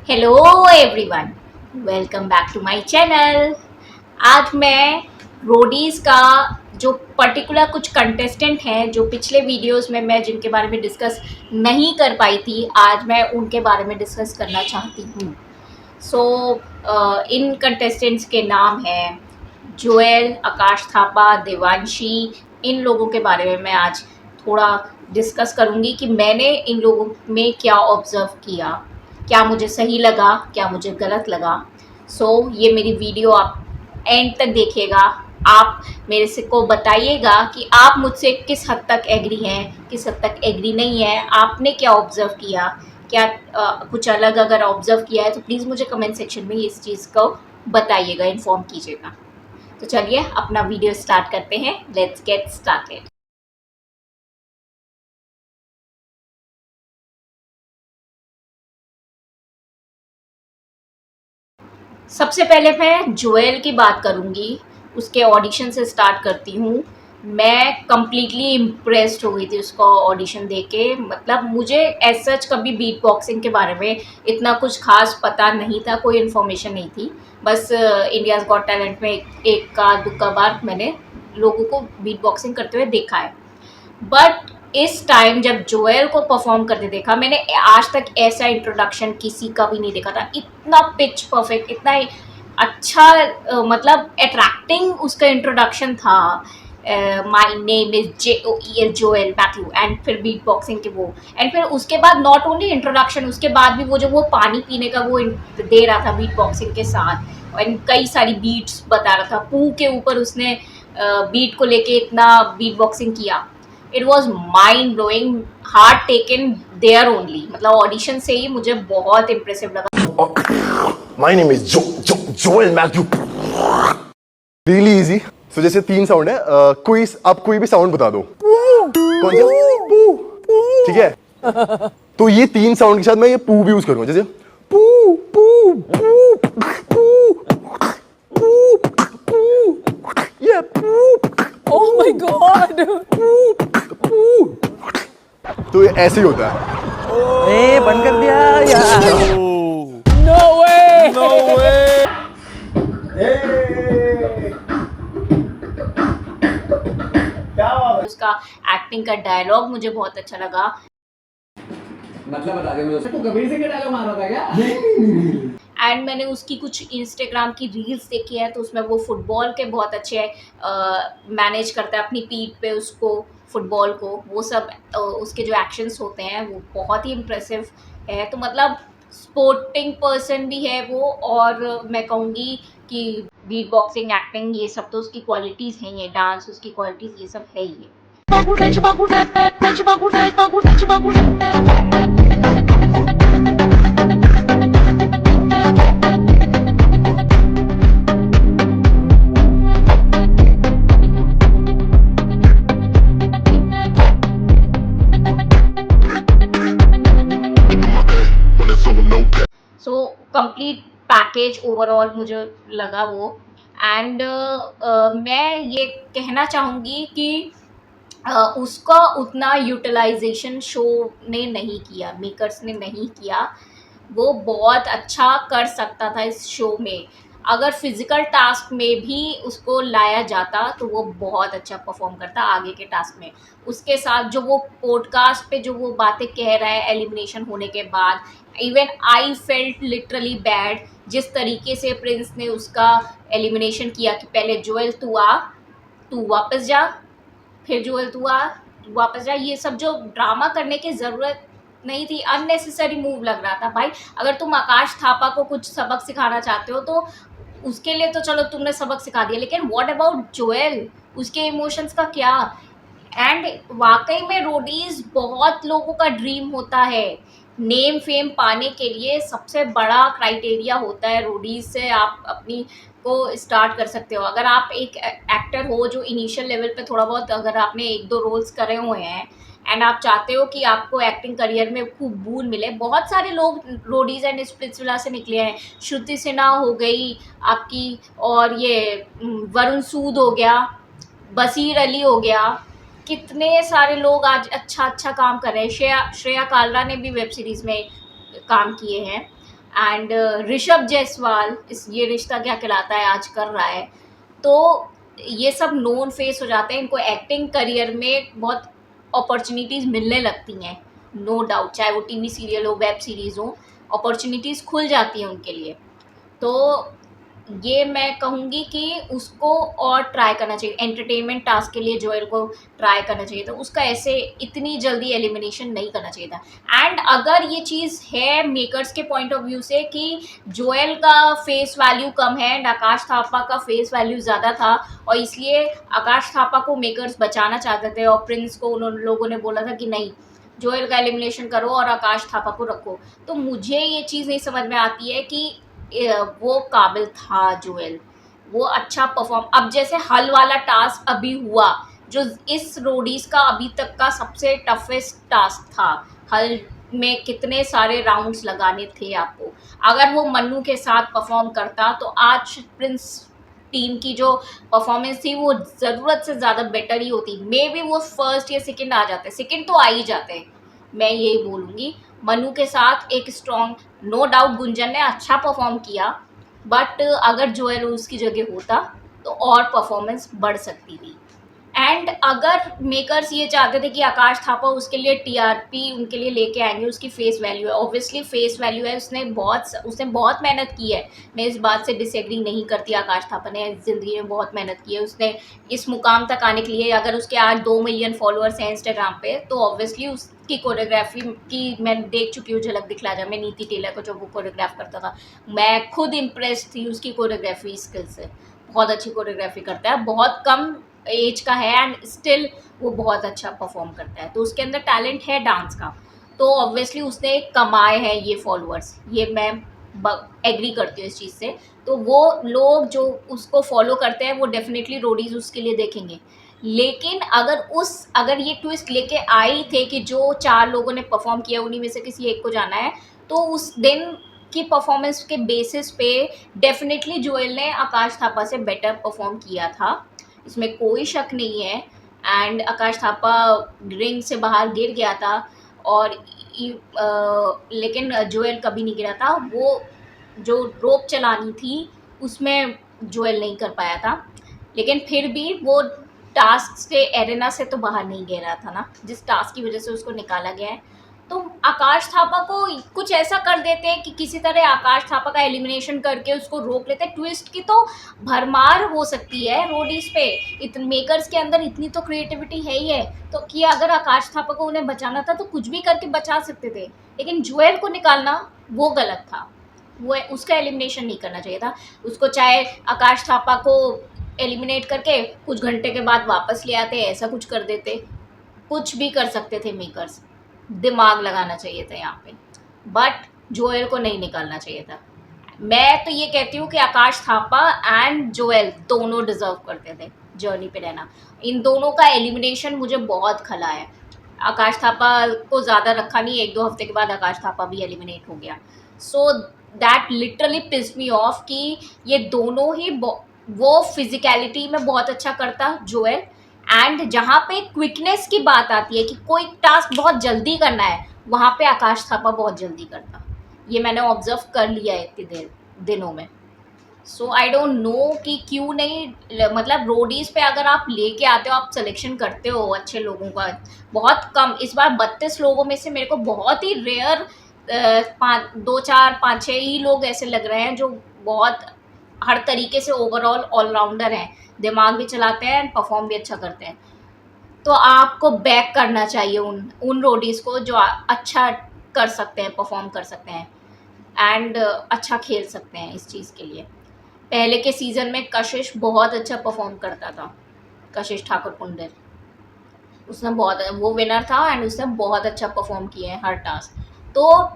Hello everyone, welcome back to my channel. आज मैं Roadies का जो पर्टिकुलर कुछ कंटेस्टेंट हैं जो पिछले वीडियोस में मैं जिनके बारे में डिस्कस नहीं कर पाई थी, आज मैं उनके बारे में डिस्कस करना चाहती हूँ। इन कंटेस्टेंट्स के नाम हैं जोएल, आकाश थापा, देवांशी। इन लोगों के बारे में मैं आज थोड़ा डिस्कस करूँगी कि मैंने इन लोगों में क्या ऑब्ज़र्व किया, क्या मुझे सही लगा, क्या मुझे गलत लगा। ये मेरी वीडियो आप एंड तक देखिएगा। आप मेरे से को बताइएगा कि आप मुझसे किस हद तक एग्री हैं, किस हद तक एग्री नहीं है। आपने क्या ऑब्ज़र्व किया, क्या कुछ अलग अगर ऑब्ज़र्व किया है तो प्लीज़ मुझे कमेंट सेक्शन में इस चीज़ को बताइएगा, इन्फॉर्म कीजिएगा। तो चलिए अपना वीडियो स्टार्ट करते हैं। Let's get started. सबसे पहले मैं जोएल की बात करूँगी, उसके ऑडिशन से स्टार्ट करती हूँ। मैं कंप्लीटली इम्प्रेस्ड हो गई थी उसका ऑडिशन देख के। मतलब मुझे एज़ सच कभी बीट बॉक्सिंग के बारे में इतना कुछ ख़ास पता नहीं था, कोई इन्फॉर्मेशन नहीं थी। बस इंडियाज़ गॉट टैलेंट में एक्का दुक्का बार मैंने लोगों को बीट बॉक्सिंग करते हुए देखा है। बट इस टाइम जब जोएल को परफॉर्म करते देखा, मैंने आज तक ऐसा इंट्रोडक्शन किसी का भी नहीं देखा था। इतना पिच परफेक्ट, इतना अच्छा मतलब अट्रैक्टिंग उसका इंट्रोडक्शन था। My name is JOEL, Joel Matthew, and फिर बीट बॉक्सिंग के वो, एंड फिर उसके बाद नॉट ओनली इंट्रोडक्शन, उसके बाद भी वो जो वो पानी पीने का वो दे रहा था बीट बॉक्सिंग के साथ, एंड कई सारी बीट्स बता रहा था। पू के ऊपर उसने बीट को लेके इतना बीट बॉक्सिंग किया। It was mind blowing, heart taken there only. मतलब ऑडिशन से ही मुझे बहुत इम्प्रेसिव लगा। My name is Joel Mathew. Really easy. So जैसे 3 साउंड है, आप कोई भी साउंड बता दो। कौन सा? पू। ठीक है, तो ये 3 साउंड के साथ मैं ये पू भी यूज करूंगा। जैसे पू पू पू पू पू पू, ये पू। ओह माय गॉड, तो ये ऐसे ही होता है। ए बंद कर दिया यार। नो वे, नो वे। उसका एक्टिंग का डायलॉग मुझे बहुत अच्छा लगा। मतलब बता दे मुझे, तू कबीर से क्या डायलॉग मार रहा था क्या? एंड मैंने उसकी कुछ इंस्टाग्राम की रील्स देखी है, तो उसमें वो फुटबॉल के बहुत अच्छे मैनेज करता है अपनी पीठ पे उसको, फुटबॉल को। वो सब उसके जो एक्शंस होते हैं वो बहुत ही इम्प्रेसिव है। तो मतलब स्पोर्टिंग पर्सन भी है वो, और मैं कहूँगी कि बीट बॉक्सिंग, एक्टिंग, ये सब तो उसकी क्वालिटीज़ हैं, ये डांस उसकी क्वालिटीज़, ये सब है ही है। कंप्लीट पैकेज ओवरऑल मुझे लगा वो। एंड मैं ये कहना चाहूँगी कि उसका उतना यूटिलाइजेशन शो ने नहीं किया, मेकर्स ने नहीं किया। वो बहुत अच्छा कर सकता था इस शो में। अगर फिजिकल टास्क में भी उसको लाया जाता तो वो बहुत अच्छा परफॉर्म करता आगे के टास्क में। उसके साथ जो वो पॉडकास्ट पे जो वो बातें कह रहा है एलिमिनेशन होने के बाद, even I felt literally bad जिस तरीके से प्रिंस ने उसका एलिमिनेशन किया कि पहले जोएल तू आ, तू वापस जा, फिर जोएल तू आ, तू वापस जा। ये सब जो ड्रामा करने की ज़रूरत नहीं थी, अननेसेसरी मूव लग रहा था भाई। अगर तुम आकाश थापा को कुछ सबक सिखाना चाहते हो तो उसके लिए तो चलो तुमने सबक सिखा दिया, लेकिन व्हाट अबाउट जोएल, उसके इमोशंस का क्या? एंड वाकई में रोडीज़ बहुत लोगों का ड्रीम होता है। नेम फेम पाने के लिए सबसे बड़ा क्राइटेरिया होता है रोडीज़ से आप अपनी को स्टार्ट कर सकते हो। अगर आप एक एक्टर हो जो इनिशियल लेवल पे थोड़ा बहुत, अगर आपने 1-2 रोल्स करे हुए हैं एंड आप चाहते हो कि आपको एक्टिंग करियर में खूब बून मिले, बहुत सारे लोग रोडीज़ एंड स्प्लिट्सविला से निकले हैं। श्रुति सिन्हा हो गई आपकी, और ये वरुण सूद हो गया, बसीर अली हो गया, कितने सारे लोग आज अच्छा अच्छा काम कर रहे हैं। श्रेया कालरा ने भी वेब सीरीज़ में काम किए हैं। एंड ऋषभ जायसवाल इस ये रिश्ता क्या कहलाता है आज कर रहा है। तो ये सब नोन फेस हो जाते हैं, इनको एक्टिंग करियर में बहुत अपॉर्चुनिटीज़ मिलने लगती हैं, नो डाउट, चाहे वो टीवी सीरियल हो, वेब सीरीज़ हो, अपॉर्चुनिटीज़ खुल जाती हैं उनके लिए। तो ये मैं कहूँगी कि उसको और ट्राई करना चाहिए, एंटरटेनमेंट टास्क के लिए जोएल को ट्राई करना चाहिए था, उसका ऐसे इतनी जल्दी एलिमिनेशन नहीं करना चाहिए था। एंड अगर ये चीज़ है मेकर्स के पॉइंट ऑफ व्यू से कि जोएल का फेस वैल्यू कम है एंड आकाश थापा का फेस वैल्यू ज़्यादा था, और इसलिए आकाश थापा को मेकर्स बचाना चाहते थे और प्रिंस को उन लोगों ने बोला था कि नहीं, जोएल का एलिमिनेशन करो और आकाश थापा को रखो। तो मुझे ये चीज़ नहीं समझ में आती है कि वो काबिल था जोएल, वो अच्छा परफॉर्म, अब जैसे हल वाला टास्क अभी हुआ जो इस रोडीज का अभी तक का सबसे टफेस्ट टास्क था, हल में कितने सारे राउंड्स लगाने थे आपको, अगर वो मन्नू के साथ परफॉर्म करता तो आज प्रिंस टीम की जो परफॉर्मेंस थी वो ज़रूरत से ज़्यादा बेटर ही होती, मे बी वो फर्स्ट या सेकंड आ जाते, सेकंड तो आ ही जाते, मैं यही बोलूँगी। मनु के साथ एक स्ट्रॉन्ग, नो डाउट गुंजन ने अच्छा परफॉर्म किया, बट अगर जोएल उसकी जगह होता तो और परफॉर्मेंस बढ़ सकती थी। एंड अगर मेकर्स ये चाहते थे कि आकाश थापा उसके लिए टीआरपी उनके लिए लेके आएंगे, उसकी फेस वैल्यू है, ऑब्वियसली फेस वैल्यू है, उसने बहुत मेहनत की है, मैं इस बात से डिसएग्री नहीं करती, आकाश थापा ने ज़िंदगी में बहुत मेहनत की है, उसने इस मुकाम तक आने के लिए, अगर उसके आज 2 मिलियन फॉलोअर्स हैं इंस्टाग्राम पे तो ऑब्वियसली उसकी कोरियोग्राफी की मैं देख चुकी हूँ झलक दिखला जा में, नीति टेलर को जो वो कोरियोग्राफ करता था, मैं खुद इम्प्रेस थी उसकी कोरियोग्राफी स्किल से, बहुत अच्छी कोरियोग्राफी करता है, बहुत कम एज का है एंड स्टिल वो बहुत अच्छा परफॉर्म करता है, तो उसके अंदर टैलेंट है डांस का, तो ऑब्वियसली उसने कमाए हैं ये फॉलोअर्स, ये मैं एग्री करती हूँ इस चीज़ से। तो वो लोग जो उसको फॉलो करते हैं वो डेफिनेटली रोडीज उसके लिए देखेंगे, लेकिन अगर ये ट्विस्ट लेके आई थे कि जो 4 लोगों ने परफॉर्म किया उन्हीं में से किसी एक को जाना है, तो उस दिन की परफॉर्मेंस के बेसिस पे डेफिनेटली जोएल ने आकाश थापा से बेटर परफॉर्म किया था, इसमें कोई शक नहीं है। एंड आकाश थापा रिंग से बाहर गिर गया था और लेकिन जोएल कभी नहीं गिरा था, वो जो रोप चलानी थी उसमें जोएल नहीं कर पाया था, लेकिन फिर भी वो टास्क से एरेना से तो बाहर नहीं गिरा था ना, जिस टास्क की वजह से उसको निकाला गया है। तो आकाश थापा को कुछ ऐसा कर देते हैं कि किसी तरह आकाश थापा का एलिमिनेशन करके उसको रोक लेते हैं, ट्विस्ट की तो भरमार हो सकती है रोडीज पे, मेकर्स के अंदर इतनी तो क्रिएटिविटी है ही है, तो कि अगर आकाश थापा को उन्हें बचाना था तो कुछ भी करके बचा सकते थे, लेकिन जोएल को निकालना वो गलत था, वो उसका एलिमिनेशन नहीं करना चाहिए था, उसको चाहे आकाश थापा को एलिमिनेट करके कुछ घंटे के बाद वापस ले आते, ऐसा कुछ कर देते, कुछ भी कर सकते थे मेकर्स, दिमाग लगाना चाहिए था यहाँ पे, बट जोएल को नहीं निकालना चाहिए था। मैं तो ये कहती हूँ कि आकाश थापा एंड जोएल दोनों डिजर्व करते थे जर्नी पे रहना, इन दोनों का एलिमिनेशन मुझे बहुत खला है, आकाश थापा को ज़्यादा रखा नहीं, 1-2 हफ्ते के बाद आकाश थापा भी एलिमिनेट हो गया, so that literally piss me off कि ये दोनों ही वो फिजिकलिटी में बहुत अच्छा करता जोएल, एंड जहाँ पे क्विकनेस की बात आती है कि कोई टास्क बहुत जल्दी करना है, वहाँ पे आकाश थापा बहुत जल्दी करता, ये मैंने ऑब्जर्व कर लिया है इतने दिनों में। सो आई डोंट नो कि क्यों नहीं, मतलब रोडीज पे अगर आप लेके आते हो, आप सिलेक्शन करते हो अच्छे लोगों का, बहुत कम, इस बार 32 लोगों में से मेरे को बहुत ही रेयर 2-4-5-6 ही लोग ऐसे लग रहे हैं जो बहुत हर तरीके से ओवरऑल ऑलराउंडर हैं, दिमाग भी चलाते हैं एंड परफॉर्म भी अच्छा करते हैं, तो आपको बैक करना चाहिए उन रोडीज़ को जो अच्छा कर सकते हैं, परफॉर्म कर सकते हैं एंड अच्छा खेल सकते हैं इस चीज़ के लिए। पहले के सीज़न में कशिश बहुत अच्छा परफॉर्म करता था, कशिश ठाकुर पुंडर, उसने बहुत, वो विनर था एंड उसने बहुत अच्छा परफॉर्म किया है हर टास्क। तो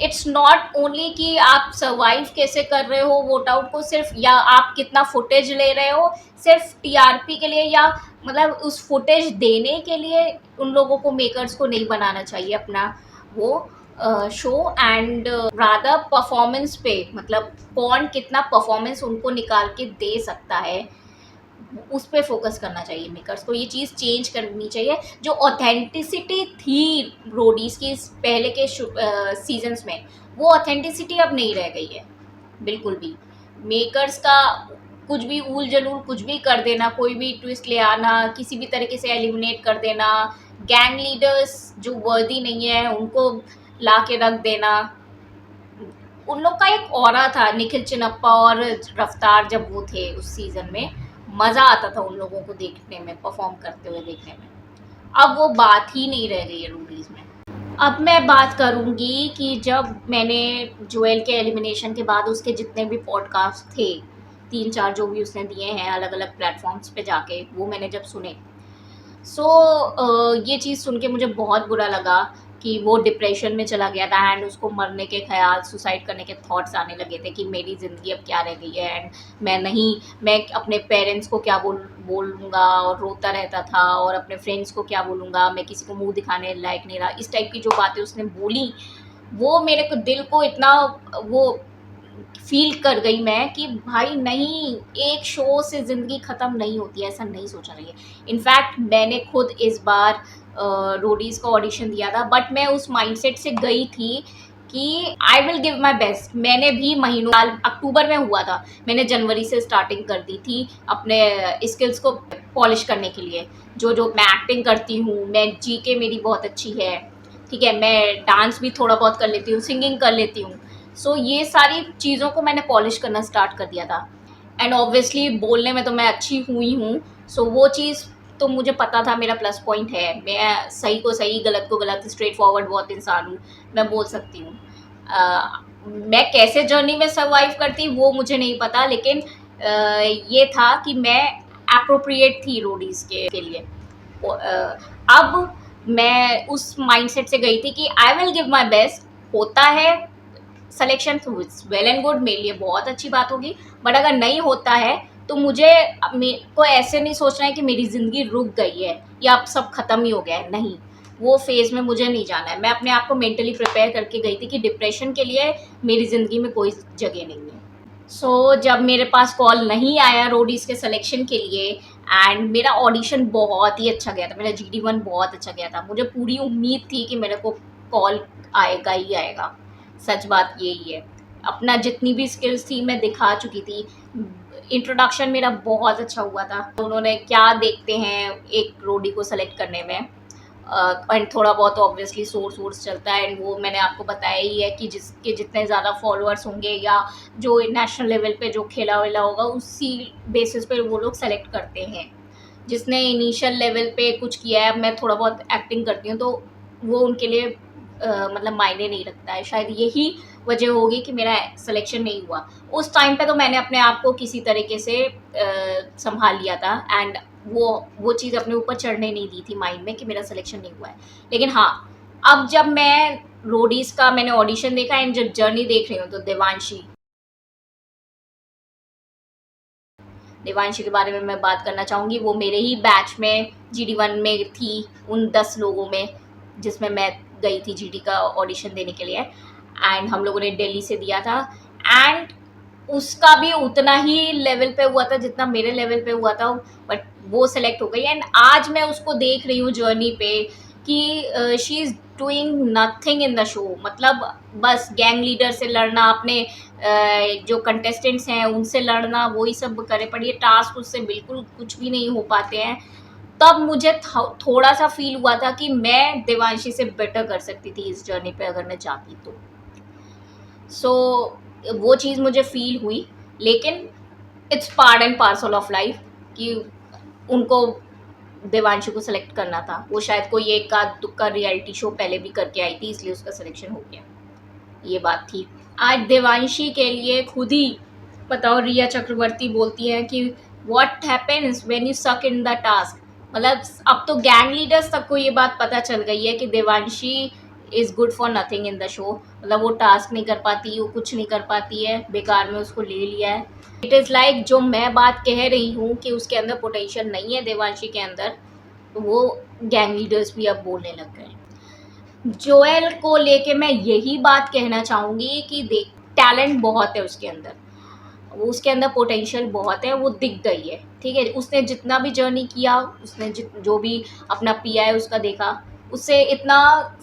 इट्स नॉट ओनली कि आप सर्वाइव कैसे कर रहे हो वोट आउट को सिर्फ, या आप कितना फुटेज ले रहे हो सिर्फ टीआरपी के लिए, या मतलब उस फुटेज देने के लिए उन लोगों को, मेकर्स को नहीं बनाना चाहिए अपना वो शो, एंड रादर परफॉर्मेंस पे, मतलब कौन कितना परफॉर्मेंस उनको निकाल के दे सकता है, उस पे फोकस करना चाहिए मेकर्स को, ये चीज़ चेंज करनी चाहिए। जो ऑथेंटिसिटी थी रोडीज़ की पहले के सीजन्स में, वो ऑथेंटिसिटी अब नहीं रह गई है बिल्कुल भी। मेकर्स का कुछ भी ऊल जलूल कुछ भी कर देना, कोई भी ट्विस्ट ले आना, किसी भी तरीके से एलिमिनेट कर देना, गैंग लीडर्स जो वर्दी नहीं है उनको ला के रख देना। उन लोग का एक ऑरा था, निखिल चिनप्पा और रफ्तार जब वो थे उस सीज़न में, मज़ा आता था उन लोगों को देखने में, परफॉर्म करते हुए देखने में। अब वो बात ही नहीं रह गई है रूडीज़ में। अब मैं बात करूँगी कि जब मैंने जोएल के एलिमिनेशन के बाद उसके जितने भी पॉडकास्ट थे, 3-4 जो भी उसने दिए हैं अलग अलग प्लेटफॉर्म्स पे जाके, वो मैंने जब सुने, ये चीज़ सुन के मुझे बहुत बुरा लगा कि वो डिप्रेशन में चला गया था एंड उसको मरने के ख्याल, सुसाइड करने के थॉट्स आने लगे थे कि मेरी ज़िंदगी अब क्या रह गई है एंड मैं अपने पेरेंट्स को क्या बोलूँगा, और रोता रहता था, और अपने फ्रेंड्स को क्या बोलूँगा, मैं किसी को मुंह दिखाने लायक नहीं रहा। इस टाइप की जो बातें उसने बोली, वो मेरे को दिल को इतना वो फ़ील कर गई मैं कि भाई नहीं, एक शो से ज़िंदगी ख़त्म नहीं होती है, ऐसा नहीं सोचना चाहिए। इनफैक्ट मैंने खुद इस बार रोडीज़ का ऑडिशन दिया था, बट मैं उस माइंडसेट से गई थी कि I will give my best. मैंने भी महीनों साल अक्टूबर में हुआ था, मैंने जनवरी से स्टार्टिंग कर दी थी अपने स्किल्स को पॉलिश करने के लिए। जो मैं एक्टिंग करती हूँ, मैं जीके मेरी बहुत अच्छी है, ठीक है, मैं डांस भी थोड़ा बहुत कर लेती हूँ, सिंगिंग कर लेती हूँ। सो ये सारी चीज़ों को मैंने पॉलिश करना स्टार्ट कर दिया था एंड ऑब्वियसली बोलने में तो मैं अच्छी हुई हूँ। सो वो चीज़ तो मुझे पता था मेरा प्लस पॉइंट है, मैं सही को सही, गलत को गलत, स्ट्रेट फॉरवर्ड बहुत इंसान हूँ, मैं बोल सकती हूँ। मैं कैसे जर्नी में सर्वाइव करती वो मुझे नहीं पता, लेकिन ये था कि मैं एप्रोप्रिएट थी रोडीज़ के लिए। अब मैं उस माइंडसेट से गई थी कि I will give my best. होता है सिलेक्शन तो वेल एंड गुड, मेरे लिए बहुत अच्छी बात होगी, बट अगर नहीं होता है तो मुझे को ऐसे नहीं सोचना है कि मेरी ज़िंदगी रुक गई है या अब सब ख़त्म ही हो गया है। नहीं, वो फेज़ में मुझे नहीं जाना है। मैं अपने आप को मेंटली प्रिपेयर करके गई थी कि डिप्रेशन के लिए मेरी ज़िंदगी में कोई जगह नहीं है। जब मेरे पास कॉल नहीं आया रोडीज़ के सिलेक्शन के लिए एंड मेरा ऑडिशन बहुत ही अच्छा गया था, मेरा GD1 बहुत अच्छा गया था, मुझे पूरी उम्मीद थी कि मेरे को कॉल आएगा ही आएगा। सच बात यही है। अपना जितनी भी स्किल्स थी मैं दिखा चुकी थी। इंट्रोडक्शन मेरा बहुत अच्छा हुआ था। उन्होंने क्या देखते हैं एक रोडी को सेलेक्ट करने में, एंड थोड़ा बहुत ऑब्वियसली सोर्स वोर्स चलता है, एंड वो मैंने आपको बताया ही है कि जिसके जितने ज़्यादा फॉलोअर्स होंगे या जो नेशनल लेवल पे जो खेला वेला होगा, उसी बेसिस पे वो लोग सेलेक्ट करते हैं। जिसने इनिशियल लेवल पे कुछ किया है, मैं थोड़ा बहुत एक्टिंग करती हूँ, तो वो उनके लिए मतलब मायने नहीं रखता है। शायद यही वजह होगी कि मेरा सिलेक्शन नहीं हुआ। उस टाइम पे तो मैंने अपने आप को किसी तरीके से संभाल लिया था एंड वो चीज़ अपने ऊपर चढ़ने नहीं दी थी माइंड में कि मेरा सिलेक्शन नहीं हुआ है। लेकिन हाँ, अब जब मैं रोडीज़ का मैंने ऑडिशन देखा एंड जब जर्नी देख रही हूँ, तो देवांशी के बारे में मैं बात करना चाहूँगी। वो मेरे ही बैच में GD1 में थी, उन 10 लोगों में जिसमें मैं गई थी GD का ऑडिशन देने के लिए, एंड हम लोगों ने दिल्ली से दिया था एंड उसका भी उतना ही लेवल पे हुआ था जितना मेरे लेवल पे हुआ था, बट वो सेलेक्ट हो गई। एंड आज मैं उसको देख रही हूँ जर्नी पे कि she is doing nothing in the show. मतलब बस गैंग लीडर से लड़ना, अपने जो कंटेस्टेंट्स हैं उनसे लड़ना, वही सब करे पड़ी है। टास्क उससे बिल्कुल कुछ भी नहीं हो पाते हैं। तब मुझे थोड़ा सा फील हुआ था कि मैं देवांशी से बेटर कर सकती थी इस जर्नी पे अगर मैं चाहती तो। वो चीज़ मुझे फील हुई, लेकिन it's part and parcel of life कि उनको देवांशु को सेलेक्ट करना था। वो शायद कोई एक आध दुक्का रियलिटी शो पहले भी करके आई थी, इसलिए उसका सिलेक्शन हो गया। ये बात थी। आज देवांशी के लिए खुद ही बताओ, रिया चक्रवर्ती बोलती है कि व्हाट हैपेंस व्हेन यू सक इन द टास्क। मतलब अब तो गैंग लीडर्स तक को ये बात पता चल गई है कि Devanshi is good for nothing in the show. मतलब वो टास्क नहीं कर पाती, वो कुछ नहीं कर पाती है, बेकार में उसको ले लिया है। इट इज़ लाइक जो मैं बात कह रही हूँ कि उसके अंदर पोटेंशियल नहीं है देवांशी के अंदर, तो वो गैंग लीडर्स भी अब बोलने लग गए। जोएल को लेके मैं यही बात कहना चाहूँगी कि देख, टैलेंट बहुत है उसके अंदर, उसके अंदर पोटेंशियल बहुत है, वो दिख गई है, ठीक है। उसने जितना भी जर्नी किया, उसने जो भी अपना पिया है उसका देखा, उससे इतना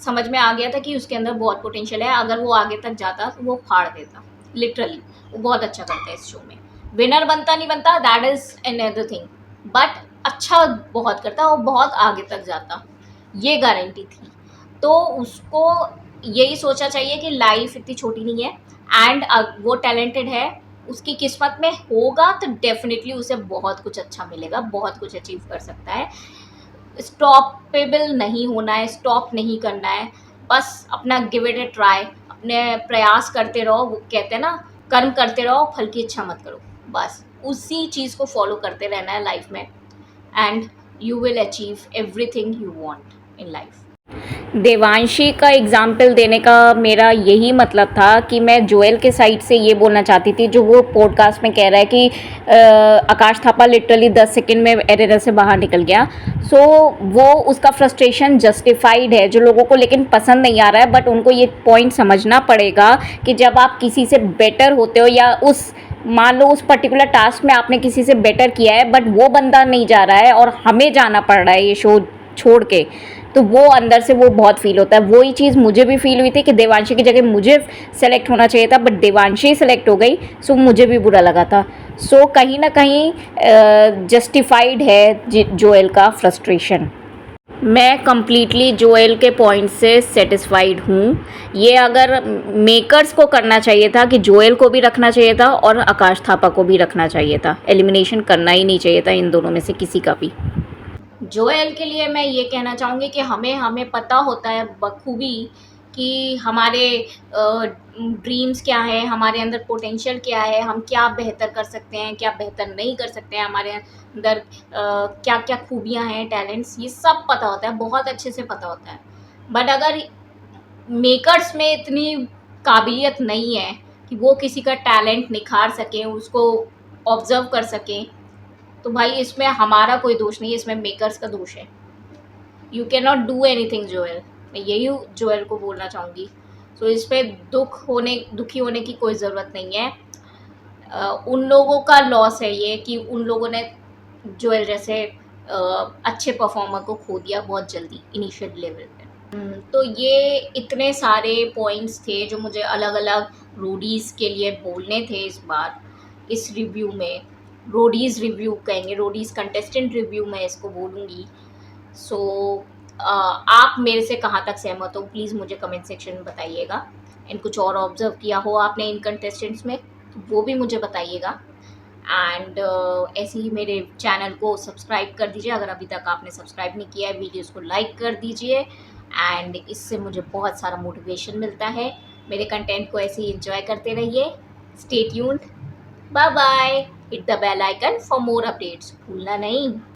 समझ में आ गया था कि उसके अंदर बहुत पोटेंशियल है। अगर वो आगे तक जाता तो वो फाड़ देता, लिटरली। वो बहुत अच्छा करता है इस शो में। विनर बनता नहीं बनता, that is another thing, but अच्छा बहुत करता और बहुत आगे तक जाता, ये गारंटी थी। तो उसको यही सोचा चाहिए कि लाइफ इतनी छोटी नहीं है, एंड वो टैलेंटेड है, उसकी किस्मत में होगा तो डेफिनेटली उसे बहुत कुछ अच्छा मिलेगा, बहुत कुछ अचीव कर सकता है। स्टॉपेबल नहीं होना है, स्टॉप नहीं करना है, बस अपना गिव इट ए ट्राई, अपने प्रयास करते रहो। वो कहते हैं ना, कर्म करते रहो, फल की इच्छा मत करो। बस उसी चीज़ को फॉलो करते रहना है लाइफ में, and you will achieve everything you want in life. Devanshi का एग्जाम्पल देने का मेरा यही मतलब था कि मैं जोएल के साइड से ये बोलना चाहती थी, जो वो पॉडकास्ट में कह रहा है कि आकाश थापा लिटरली 10 सेकंड में एरेना से बाहर निकल गया। सो वो उसका फ्रस्ट्रेशन जस्टिफाइड है, जो लोगों को लेकिन पसंद नहीं आ रहा है, बट उनको ये पॉइंट समझना पड़ेगा कि जब आप किसी से बेटर होते हो, या उस मान लो उस पर्टिकुलर टास्क में आपने किसी से बेटर किया है, बट वो बंदा नहीं जा रहा है और हमें जाना पड़ रहा है ये शो छोड़ के, तो वो अंदर से वो बहुत फील होता है। वही चीज़ मुझे भी फील हुई थी कि देवांशी की जगह मुझे सेलेक्ट होना चाहिए था, बट देवांशी सेलेक्ट हो गई, सो मुझे भी बुरा लगा था। सो कहीं ना कहीं जस्टिफाइड है जोएल का फ्रस्ट्रेशन। मैं कम्प्लीटली जोएल के पॉइंट से सेटिस्फाइड हूँ। ये अगर मेकर्स को करना चाहिए था कि जोएल को भी रखना चाहिए था और आकाश थापा को भी रखना चाहिए था, एलिमिनेशन करना ही नहीं चाहिए था इन दोनों में से किसी का भी। जोएल के लिए मैं ये कहना चाहूँगी कि हमें पता होता है बखूबी कि हमारे ड्रीम्स क्या है, हमारे अंदर पोटेंशियल क्या है, हम क्या बेहतर कर सकते हैं, क्या बेहतर नहीं कर सकते हैं, हमारे अंदर क्या क्या खूबियाँ हैं, टैलेंट्स, ये सब पता होता है, बहुत अच्छे से पता होता है। बट अगर मेकर्स में इतनी काबिलियत नहीं है कि वो किसी का टैलेंट निखार सकें, उसको ऑब्जर्व कर सकें, तो भाई इसमें हमारा कोई दोष नहीं है, इसमें मेकर्स का दोष है। You can not do anything Joel, मैं यही जोएल को बोलना चाहूँगी। सो इस पर दुखी होने की कोई ज़रूरत नहीं है। उन लोगों का लॉस है ये कि उन लोगों ने जोएल जैसे अच्छे परफॉर्मर को खो दिया बहुत जल्दी इनिशियल लेवल पे। तो ये इतने सारे पॉइंट्स थे जो मुझे अलग अलग रोडीज़ के लिए बोलने थे इस बार, इस रिव्यू में। रोडीज़ रिव्यू कहेंगे, रोडीज़ कंटेस्टेंट रिव्यू मैं इसको बोलूँगी। सो आप मेरे से कहाँ तक सहमत हो, प्लीज़ मुझे कमेंट सेक्शन में बताइएगा। एंड कुछ और ऑब्ज़र्व किया हो आपने इन कंटेस्टेंट्स में तो वो भी मुझे बताइएगा। एंड ऐसे ही मेरे चैनल को सब्सक्राइब कर दीजिए अगर अभी तक आपने सब्सक्राइब नहीं किया है, वीडियोस को लाइक कर दीजिए, एंड इससे मुझे बहुत सारा मोटिवेशन मिलता है। मेरे कंटेंट को ऐसे ही एंजॉय करते रहिए। Stay tuned, bye bye, hit the bell icon for more updates, भूलना नहीं।